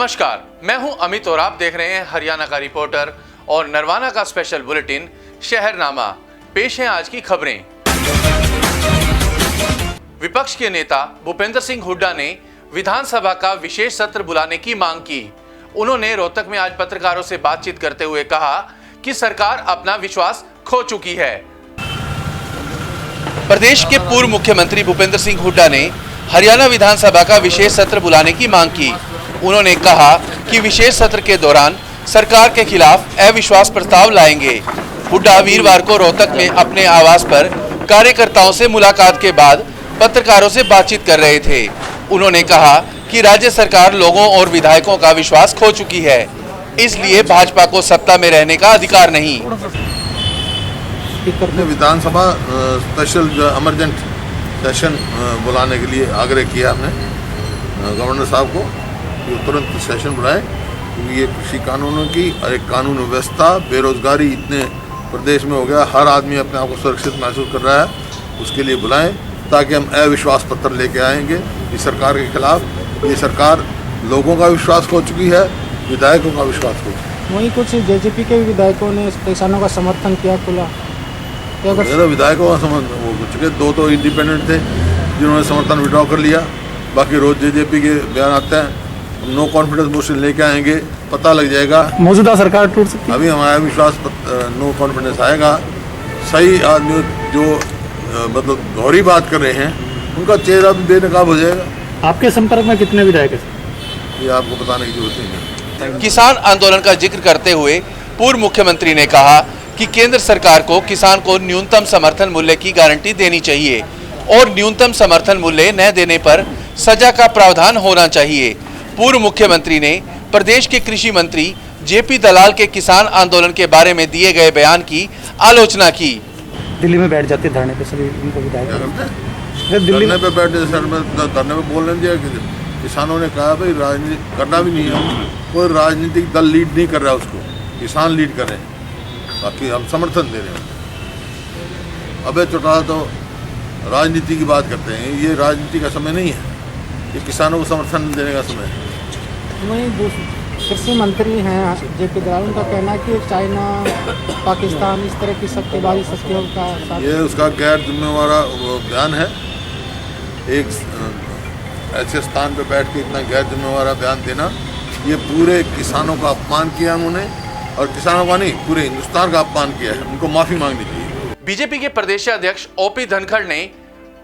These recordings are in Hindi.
नमस्कार, मैं हूं अमित और आप देख रहे हैं हरियाणा का रिपोर्टर और नरवाना का स्पेशल बुलेटिन शहरनामा। पेश है आज की खबरें। विपक्ष के नेता भूपेंद्र सिंह हुड्डा ने विधानसभा का विशेष सत्र बुलाने की मांग की। उन्होंने रोहतक में आज पत्रकारों से बातचीत करते हुए कहा कि सरकार अपना विश्वास खो चुकी है। प्रदेश के पूर्व मुख्यमंत्री भूपेंद्र सिंह हुड्डा ने हरियाणा विधानसभा का विशेष सत्र बुलाने की मांग की। उन्होंने कहा कि विशेष सत्र के दौरान सरकार के खिलाफ अविश्वास प्रस्ताव लाएंगे। हुड्डा वीरवार को रोहतक में अपने आवास पर कार्यकर्ताओं से मुलाकात के बाद पत्रकारों से बातचीत कर रहे थे। उन्होंने कहा कि राज्य सरकार लोगों और विधायकों का विश्वास खो चुकी है, इसलिए भाजपा को सत्ता में रहने का अधिकार नहीं। विधानसभा स्पेशल इमरजेंट सेशन बुलाने के लिए आग्रह किया हमने गवर्नर साहब को कि तुरंत सेशन बुलाएं, क्योंकि ये कृषि कानूनों की और एक कानून व्यवस्था, बेरोजगारी इतने प्रदेश में हो गया, हर आदमी अपने आप को सुरक्षित महसूस कर रहा है, उसके लिए बुलाएं ताकि हम अविश्वास पत्र लेके आएंगे इस सरकार के खिलाफ। ये सरकार लोगों का विश्वास खो चुकी है, विधायकों का विश्वास खो चुकी है। वहीं कुछ जेजेपी के विधायकों ने किसानों का समर्थन किया खुला। विधायकों का समर्थन हो चुके, दो तो इंडिपेंडेंट थे जिन्होंने समर्थन विड्रॉ कर लिया, बाकी रोज जेजेपी के बयान आते हैं। नो कॉन्फिडेंस मोशन लेके आएंगे, पता लग जाएगा मौजूदा सरकार टूट सकती है। अभी हमारा विश्वास नो कॉन्फिडेंस आएगा। सही आदमी जो मतलब गौरी बात कर रहे हैं उनका चेहरा भी बेनकाब हो जाएगा। आपके संपर्क में कितने विधायक हैं? ये आपको बताने की जरूरत नहीं है। किसान आंदोलन का जिक्र करते हुए पूर्व मुख्यमंत्री ने कहा कि केंद्र सरकार को किसान को न्यूनतम समर्थन मूल्य की गारंटी देनी चाहिए और न्यूनतम समर्थन मूल्य न देने पर सजा का प्रावधान होना चाहिए। पूर्व मुख्यमंत्री ने प्रदेश के कृषि मंत्री जेपी दलाल के किसान आंदोलन के बारे में दिए गए बयान की आलोचना की। दिल्ली में बैठ जाते धरने पे सभी उनको विधायक धरने पे बैठे, धरने पे बोलने दिया। किसानों ने कहा भाई राजनीति करना भी नहीं है, कोई राजनीतिक दल लीड नहीं कर रहा है, उसको किसान लीड कर रहे हैं, बाकी हम समर्थन दे रहे हैं। अबे चौटाला तो राजनीति की बात करते हैं, ये राजनीति का समय नहीं है, ये किसानों को समर्थन देने का समय है। वहीं कृषि मंत्री हैं जेपी दलाल, उनका कहना है कि चाइना पाकिस्तान इस तरह की सट्टेबाजी शक्तियों का साथ, ये उसका गैर जिम्मेवार बयान है। एक ऐसे स्थान पे बैठ के इतना गैर जिम्मेवार बयान देना, ये पूरे किसानों का अपमान किया उन्होंने, और किसानों का नहीं पूरे हिंदुस्तान का अपमान किया है। उनको माफी मांगनी चाहिए। बीजेपी के प्रदेश अध्यक्ष ओपी धनखड़ ने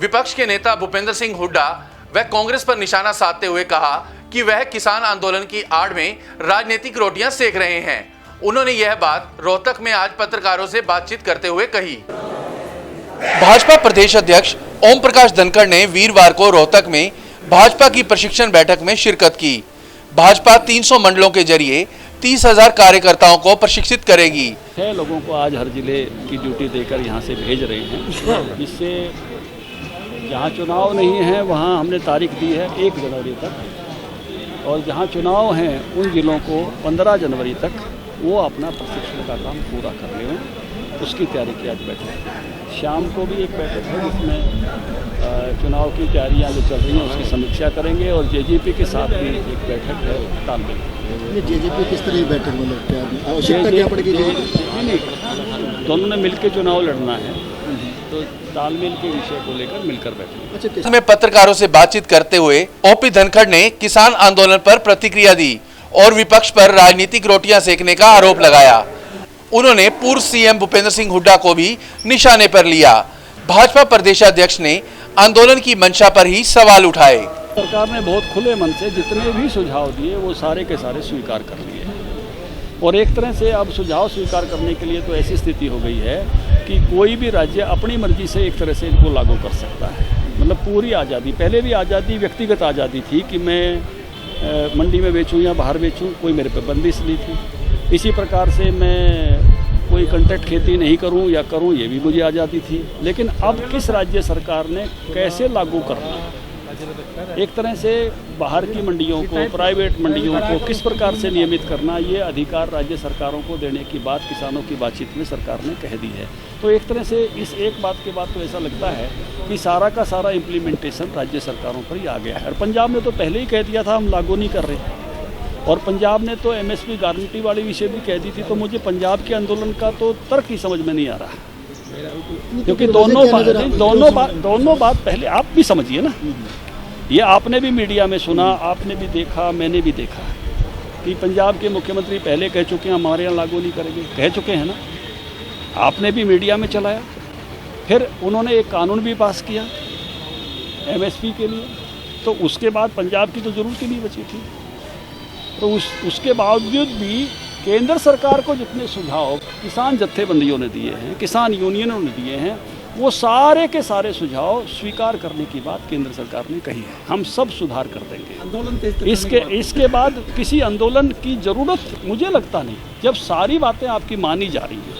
विपक्ष के नेता भूपेंद्र सिंह हुड्डा व कांग्रेस पर निशाना साधते हुए कहा कि वह किसान आंदोलन की आड़ में राजनीतिक रोटियां सेक रहे हैं। उन्होंने यह बात रोहतक में आज पत्रकारों से बातचीत करते हुए कही। भाजपा प्रदेश अध्यक्ष ओम प्रकाश धनखड़ ने वीरवार को रोहतक में भाजपा की प्रशिक्षण बैठक में शिरकत की। भाजपा 300 मंडलों के जरिए 30,000 कार्यकर्ताओं को प्रशिक्षित करेगी। 6 लोगों को आज हर जिले की ड्यूटी देकर यहाँ से भेज रहे हैं। इससे जहाँ चुनाव नहीं है वहाँ हमने तारीख दी है 1 जनवरी तक, और जहाँ चुनाव हैं उन जिलों को 15 जनवरी तक वो अपना प्रशिक्षण का काम पूरा कर लें। उसकी तैयारी की आज बैठक है। शाम को भी एक बैठक है जिसमें चुनाव की तैयारियाँ जो चल रही हैं उसकी समीक्षा करेंगे, और जेजेपी के साथ भी एक बैठक है तालमेल। जेजेपी किस तरह की बैठक में आवश्यकता क्या पड़ेगी? दोनों ने मिलकर चुनाव लड़ना है, तो तालमेल के विषय को लेकर मिलकर बैठे। में पत्रकारों से बातचीत करते हुए ओपी धनखड़ ने किसान आंदोलन पर प्रतिक्रिया दी और विपक्ष पर राजनीतिक रोटियां सेकने का आरोप लगाया। उन्होंने पूर्व सीएम भूपेंद्र सिंह हुड्डा को भी निशाने पर लिया। भाजपा प्रदेशाध्यक्ष ने आंदोलन की मंशा पर ही सवाल उठाए। सरकार ने बहुत खुले मन से जितने भी सुझाव दिए वो सारे के सारे स्वीकार कर लिए, और एक तरह से अब सुझाव स्वीकार करने के लिए तो ऐसी स्थिति हो गई है कि कोई भी राज्य अपनी मर्जी से एक तरह से इनको लागू कर सकता है। मतलब पूरी आज़ादी, पहले भी आज़ादी व्यक्तिगत आज़ादी थी कि मैं मंडी में बेचूं या बाहर बेचूं, कोई मेरे पे बंदिश नहीं थी। इसी प्रकार से मैं कोई कंट्रैक्ट खेती नहीं करूं या करूं, ये भी मुझे आज़ादी थी। लेकिन अब किस राज्य सरकार ने कैसे लागू करना, एक तरह से बाहर की मंडियों को, प्राइवेट मंडियों को किस प्रकार से नियमित करना, ये अधिकार राज्य सरकारों को देने की बात किसानों की बातचीत में सरकार ने कह दी है। तो एक तरह से इस एक बात के बाद तो ऐसा लगता है कि सारा का सारा इम्प्लीमेंटेशन राज्य सरकारों पर ही आ गया है। और पंजाब ने तो पहले ही कह दिया था हम लागू नहीं कर रहे, और पंजाब ने तो एमएसपी गारंटी वाली विषय भी कह दी थी, तो मुझे पंजाब के आंदोलन का तो तर्क ही समझ में नहीं आ रहा, क्योंकि दोनों बात पहले आप भी समझिए ना। ये आपने भी मीडिया में सुना, आपने भी देखा, मैंने भी देखा कि पंजाब के मुख्यमंत्री पहले कह चुके हैं हमारे यहाँ लागू नहीं करेंगे, कह चुके हैं ना, आपने भी मीडिया में चलाया। फिर उन्होंने एक कानून भी पास किया एमएसपी के लिए, तो उसके बाद पंजाब की तो ज़रूरत ही नहीं बची थी। तो उसके बावजूद भी केंद्र सरकार को जितने सुझाव किसान जत्थेबंदियों ने दिए हैं, किसान यूनियनों ने दिए हैं, वो सारे के सारे सुझाव स्वीकार करने की बात केंद्र सरकार ने कही है। हम सब सुधार कर देंगे आंदोलन इसके बाद किसी आंदोलन की ज़रूरत मुझे लगता नहीं। जब सारी बातें आपकी मानी जा रही हैं,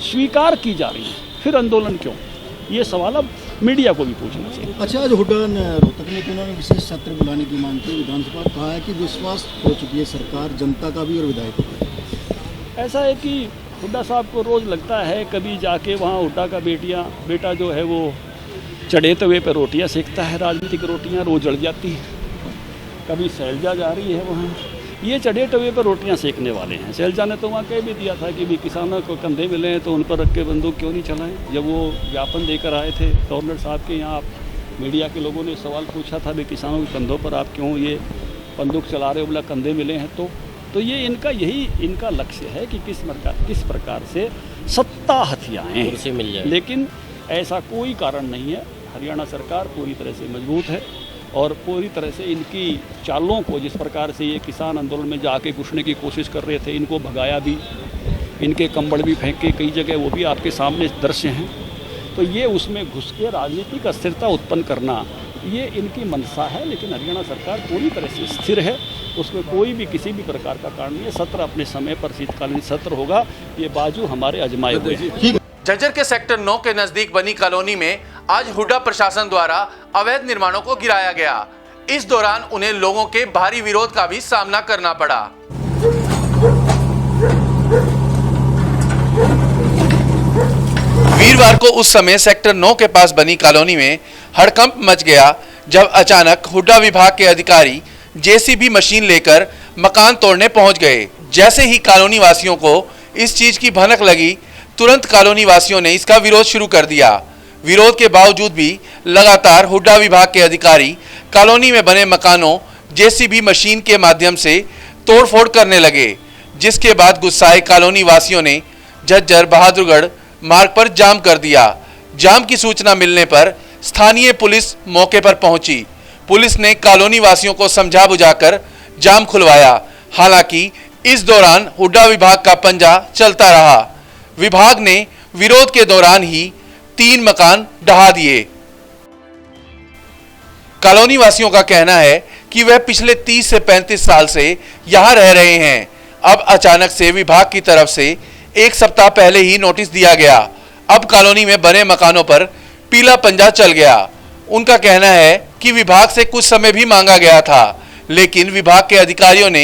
स्वीकार की जा रही हैं, फिर आंदोलन क्यों? ये सवाल अब मीडिया को भी पूछना चाहिए। अच्छा, आज हुड्डा ने रोहतक में तो उन्होंने विशेष सत्र बुलाने की मांग की, विधानसभा कहा है कि विश्वास हो चुकी है सरकार, जनता का भी और विधायकों का। ऐसा है कि हुड्डा साहब को रोज़ लगता है कभी जाके वहाँ हुड्डा का बेटा जो है वो चढ़े तवे पे रोटियाँ सेकता है, राजनीतिक रोटियाँ रोज़ जल जाती हैं। कभी शैलजा जा रही है वहाँ, ये चढ़े तवे पर रोटियां सेकने वाले हैं। शैलजा ने तो वहाँ कह भी दिया था कि भी किसानों को कंधे मिले तो उन पर रख के बंदूक क्यों नहीं चलाएं। जब वो ज्ञापन देकर आए थे गवर्नर साहब के यहाँ, मीडिया के लोगों ने सवाल पूछा था भी किसानों के कंधों पर आप क्यों ये बंदूक चला रहे हो, बोला कंधे मिले हैं। तो ये इनका लक्ष्य है कि किस प्रकार से सत्ता हथियाएँ मिल जाए। लेकिन ऐसा कोई कारण नहीं है। हरियाणा सरकार पूरी तरह से मजबूत है और पूरी तरह से इनकी चालों को, जिस प्रकार से ये किसान आंदोलन में जाके घुसने की कोशिश कर रहे थे, इनको भगाया भी, इनके कंबल भी फेंके कई जगह, वो भी आपके सामने दृश्य हैं। तो ये उसमें घुस के राजनीतिक अस्थिरता उत्पन्न करना, ये इनकी मंशा है। लेकिन हरियाणा सरकार पूरी तरह से स्थिर है, उसमें कोई भी किसी भी प्रकार का कारण नहीं है। सत्र अपने समय पर शीतकालीन सत्र होगा, ये बाजू हमारे आजमाए हुए हैं। झज्जर के सेक्टर 9 के नजदीक बनी कॉलोनी में आज हुड्डा प्रशासन द्वारा अवैध निर्माणों को गिराया गया। इस दौरान उन्हें लोगों के भारी विरोध का भी सामना करना पड़ा। वीरवार को उस समय सेक्टर 9 के पास बनी कॉलोनी में हड़कंप मच गया जब अचानक हुड्डा विभाग के अधिकारी जेसीबी मशीन लेकर मकान तोड़ने पहुंच गए। जैसे ही कॉलोनी वासियों को इस चीज की भनक लगी, तुरंत कॉलोनी वासियों ने इसका विरोध शुरू कर दिया। विरोध के बावजूद भी लगातार हुड्डा विभाग के अधिकारी कॉलोनी में बने मकानों जेसीबी मशीन के माध्यम से तोड़फोड़ करने लगे, जिसके बाद गुस्साए कॉलोनी वासियों ने झज्जर बहादुरगढ़ मार्ग पर जाम कर दिया। जाम की सूचना मिलने पर स्थानीय पुलिस मौके पर पहुंची। पुलिस ने कॉलोनी वासियों को समझा बुझाकर जाम खुलवाया। हालांकि इस दौरान हुड्डा विभाग का पंजा चलता रहा। विभाग ने विरोध के दौरान ही 3 मकान ढहा दिए। कॉलोनी वासियों का कहना है कि वह पिछले 30 से 35 साल से यहां रह रहे हैं। अब अचानक से विभाग की तरफ से 1 सप्ताह पहले ही नोटिस दिया गया। अब कॉलोनी में बने मकानों पर पीला पंजा चल गया। उनका कहना है कि विभाग से कुछ समय भी मांगा गया था, लेकिन विभाग के अधिकारियों ने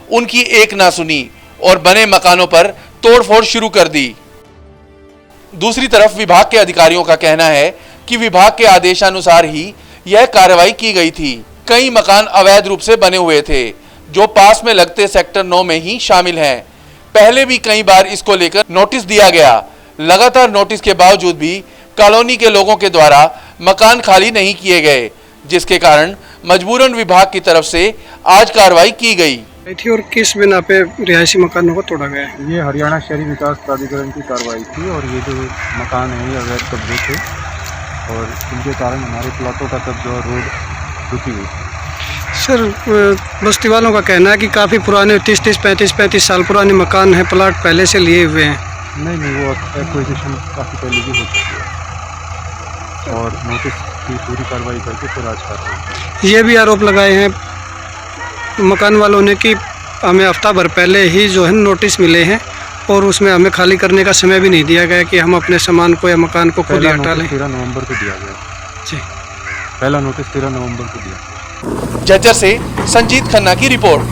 उनकी एक ना सुनी और बने मकानों पर तोड़फोड़ शुरू कर दी। दूसरी तरफ विभाग के अधिकारियों का कहना है कि विभाग के आदेशानुसार ही यह कार्रवाई की गई थी। कई मकान अवैध रूप से बने हुए थे जो पास में लगते सेक्टर 9 में ही शामिल हैं। पहले भी कई बार इसको लेकर नोटिस दिया गया। लगातार नोटिस के बावजूद भी कॉलोनी के लोगों के द्वारा मकान खाली नहीं किए गए, जिसके कारण मजबूरन विभाग की तरफ से आज कार्रवाई की गई थी। और किस बिना पे रिहायशी मकानों को तोड़ा गया है? ये हरियाणा शहरी विकास प्राधिकरण की कार्रवाई थी और ये जो मकान है ये अवैध कब्जे थे और इनके कारण हमारे प्लाटों का कब्जा और रोड रुकी हुई थी। सर, बस्ती वालों का कहना है कि काफ़ी पुराने 30-35 साल पुराने मकान हैं, प्लाट पहले से लिए हुए हैं। नहीं, वो एक्विजिशन काफ़ी पहले की हो चुकी है और नोटिस की पूरी कार्रवाई करके फिर आज कार्रवाई। ये भी आरोप लगाए हैं मकान वालों ने कि हमें हफ्ता भर पहले ही जो है नोटिस मिले हैं और उसमें हमें खाली करने का समय भी नहीं दिया गया कि हम अपने सामान को या मकान को खुद ही हटा लें। 13 नवंबर को दिया गया जी, पहला नोटिस 13 नवंबर को दिया। झज्जर से संजीत खन्ना की रिपोर्ट।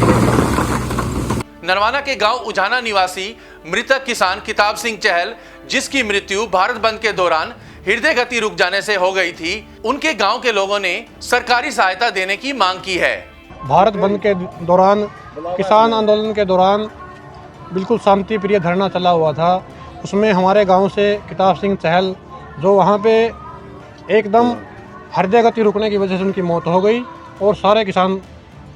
नरवाना के गांव उजाना निवासी मृतक किसान किताब सिंह चहल, जिसकी मृत्यु भारत बंद के दौरान हृदय गति रुक जाने से हो गई थी, उनके गांव के लोगों ने सरकारी सहायता देने की मांग की है। भारत बंद के दौरान किसान आंदोलन के दौरान बिल्कुल शांति प्रिय धरना चला हुआ था। उसमें हमारे गांव से किताब सिंह चहल, जो वहां पे एकदम हृदय गति रुकने की वजह से उनकी मौत हो गई, और सारे किसान,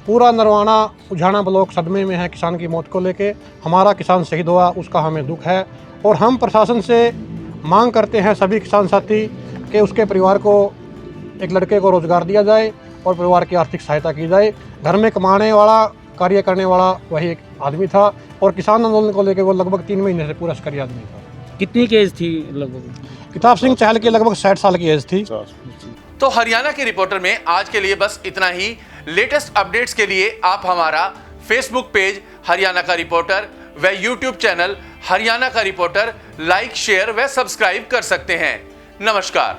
पूरा नरवाना उझाना ब्लॉक सदमे में है किसान की मौत को लेके। हमारा किसान शहीद हुआ, उसका हमें दुख है, और हम प्रशासन से मांग करते हैं सभी किसान साथी कि उसके परिवार को, एक लड़के को रोज़गार दिया जाए और परिवार की आर्थिक सहायता की जाए। घर में कमाने वाला, कार्य करने वाला वही एक आदमी था, और किसान आंदोलन को लेकर वो लगभग 3 महीने से पूरा सक्रिय आदमी था। कितनी की एज थी लगभग? किताब सिंह चहल की लगभग 60 साल की एज थी। तो हरियाणा के रिपोर्टर में आज के लिए बस इतना ही। लेटेस्ट अपडेट्स के लिए आप हमारा फेसबुक पेज हरियाणा का रिपोर्टर व यूट्यूब चैनल हरियाणा का रिपोर्टर लाइक, शेयर व सब्सक्राइब कर सकते हैं। नमस्कार।